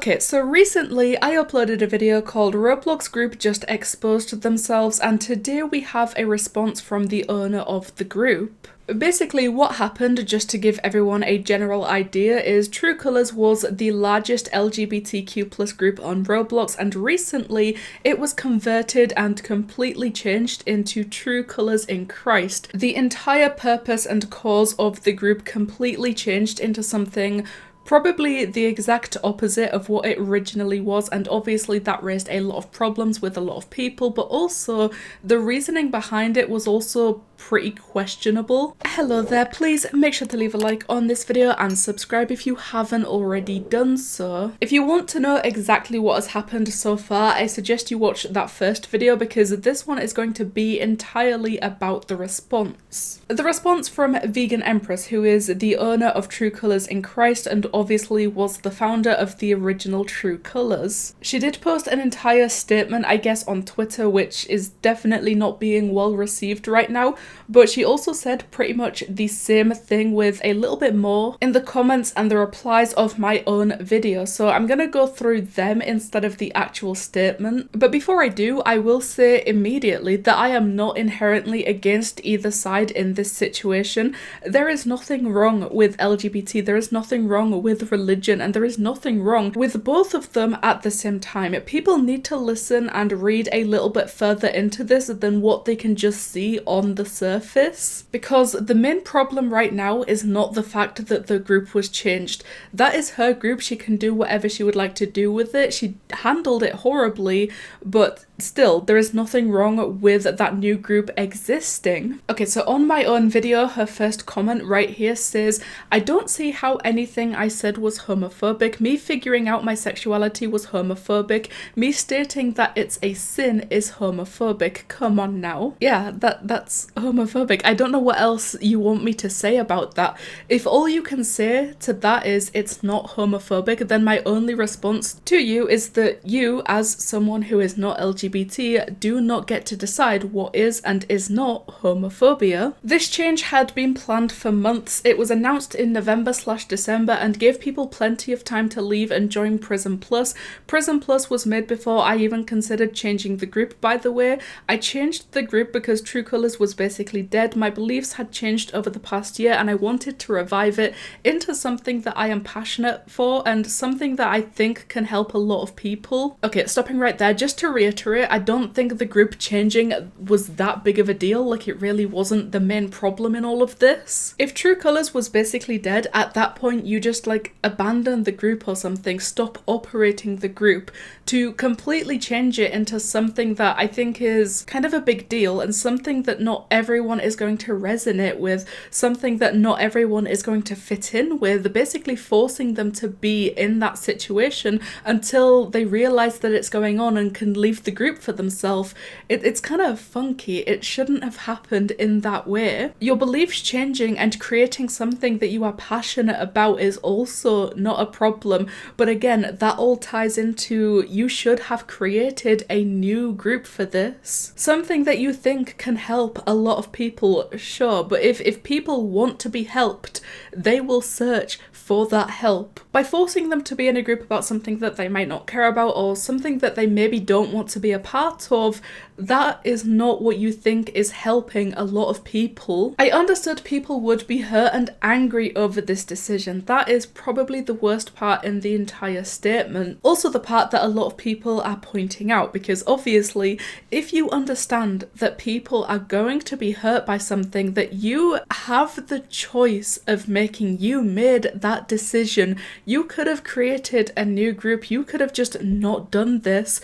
Okay, so recently I uploaded a video called Roblox group just exposed themselves, and today we have a response from the owner of the group. Basically, what happened, just to give everyone a general idea, is True Colours was the largest LGBTQ+ group on Roblox, and recently it was converted and completely changed into True Colours in Christ. The entire purpose and cause of the group completely changed into something probably the exact opposite of what it originally was, and obviously that raised a lot of problems with a lot of people, but also the reasoning behind it was also pretty questionable. Hello there, please make sure to leave a like on this video and subscribe if you haven't already done so. If you want to know exactly what has happened so far, I suggest you watch that first video because this one is going to be entirely about the response. The response from Vegan Empress, who is the owner of True Colours in Christ and obviously was the founder of the original True Colours. She did post an entire statement, I guess, on Twitter, which is definitely not being well received right now, but she also said pretty much the same thing with a little bit more in the comments and the replies of my own video, so I'm gonna go through them instead of the actual statement. But before I do, I will say immediately that I am not inherently against either side in this situation. There is nothing wrong with LGBT, there is nothing wrong with religion, and there is nothing wrong with both of them at the same time. People need to listen and read a little bit further into this than what they can just see on the surface, because the main problem right now is not the fact that the group was changed. That is her group, she can do whatever she would like to do with it. She handled it horribly, but still, there is nothing wrong with that new group existing. Okay, so on my own video, her first comment right here says, "I don't see how anything I said was homophobic. Me figuring out my sexuality was homophobic. Me stating that it's a sin is homophobic. Come on now." Yeah, that's homophobic. I don't know what else you want me to say about that. If all you can say to that is it's not homophobic, then my only response to you is that you, as someone who is not LGBT, do not get to decide what is and is not homophobia. This change had been planned for months. It was announced in November/December and gave people plenty of time to leave and join Prism Plus. Prism Plus was made before I even considered changing the group, by the way. I changed the group because True Colours was basically dead. My beliefs had changed over the past year and I wanted to revive it into something that I am passionate for and something that I think can help a lot of people. Okay, stopping right there, just to reiterate, I don't think the group changing was that big of a deal. Like, it really wasn't the main problem in all of this. If True Colours was basically dead, at that point you just like abandon the group or something, stop operating the group. To completely change it into something that I think is kind of a big deal and something that not everyone is going to resonate with, something that not everyone is going to fit in with, basically forcing them to be in that situation until they realise that it's going on and can leave the group for themselves. It's kind of funky. It shouldn't have happened in that way. Your beliefs changing and creating something that you are passionate about is also not a problem, but again, that all ties into you should have created a new group for this. Something that you think can help a lot of people, sure, but if people want to be helped, they will search for that help. By forcing them to be in a group about something that they might not care about or something that they maybe don't want to be a part of, that is not what you think is helping a lot of people. I understood people would be hurt and angry over this decision. That is probably the worst part in the entire statement. Also the part that a lot of people are pointing out, because obviously if you understand that people are going to be hurt by something that you have the choice of making, you made that decision. You could have created a new group, you could have just not done this.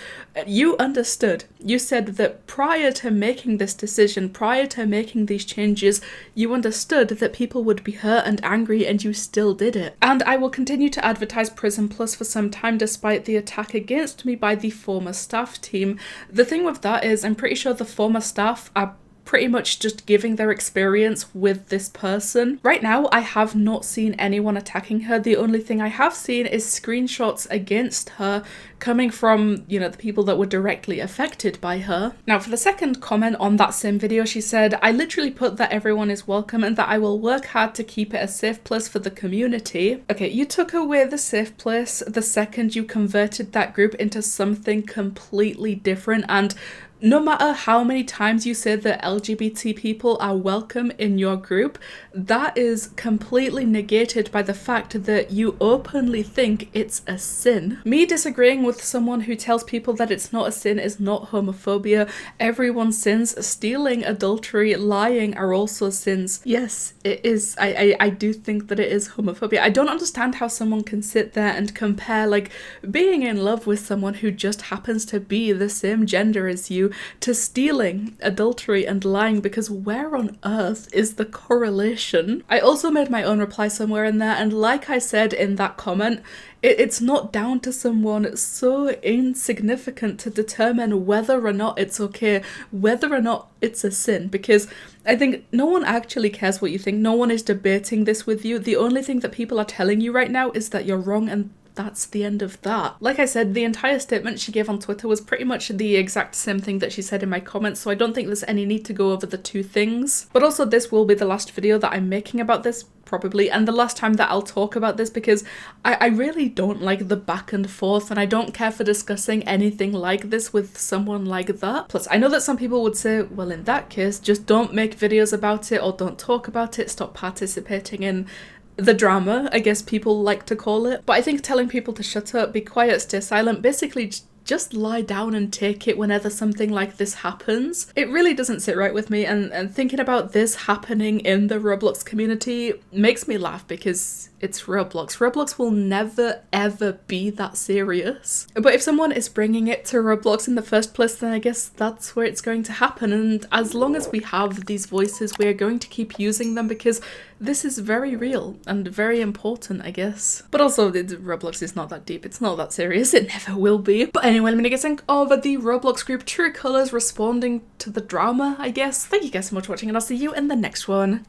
You understood. You said that prior to making this decision, prior to making these changes, you understood that people would be hurt and angry and you still did it. And I will continue to advertise Prism Plus for some time despite the attack against me by the former staff team. The thing with that is I'm pretty sure the former staff are pretty much just giving their experience with this person. Right now, I have not seen anyone attacking her. The only thing I have seen is screenshots against her coming from, you know, the people that were directly affected by her. Now, for the second comment on that same video, she said, I literally put that everyone is welcome and that I will work hard to keep it a safe place for the community. Okay, you took away the safe place the second you converted that group into something completely different, and no matter how many times you say that LGBT people are welcome in your group, that is completely negated by the fact that you openly think it's a sin. Me disagreeing with someone who tells people that it's not a sin is not homophobia. Everyone sins. Stealing, adultery, lying are also sins. Yes, it is. I do think that it is homophobia. I don't understand how someone can sit there and compare, like, being in love with someone who just happens to be the same gender as you to stealing, adultery, and lying, because where on earth is the correlation? I also made my own reply somewhere in there, and like I said in that comment, it's not down to someone so insignificant to determine whether or not it's okay, whether or not it's a sin, because I think no one actually cares what you think. No one is debating this with you. The only thing that people are telling you right now is that you're wrong, and that's the end of that. Like I said, the entire statement she gave on Twitter was pretty much the exact same thing that she said in my comments, so I don't think there's any need to go over the two things. But also, this will be the last video that I'm making about this, probably, and the last time that I'll talk about this, because I really don't like the back and forth, and I don't care for discussing anything like this with someone like that. Plus, I know that some people would say, well, in that case, just don't make videos about it, or don't talk about it, stop participating in the drama, I guess people like to call it. But I think telling people to shut up, be quiet, stay silent, basically just lie down and take it whenever something like this happens. It really doesn't sit right with me, and thinking about this happening in the Roblox community makes me laugh, because it's Roblox. Roblox will never ever be that serious. But if someone is bringing it to Roblox in the first place, then I guess that's where it's going to happen, and as long as we have these voices, we are going to keep using them, because this is very real and very important, I guess. But also, Roblox is not that deep, it's not that serious, it never will be. But anyway, let me get think of the Roblox group True Colors responding to the drama, I guess. Thank you guys so much for watching, and I'll see you in the next one.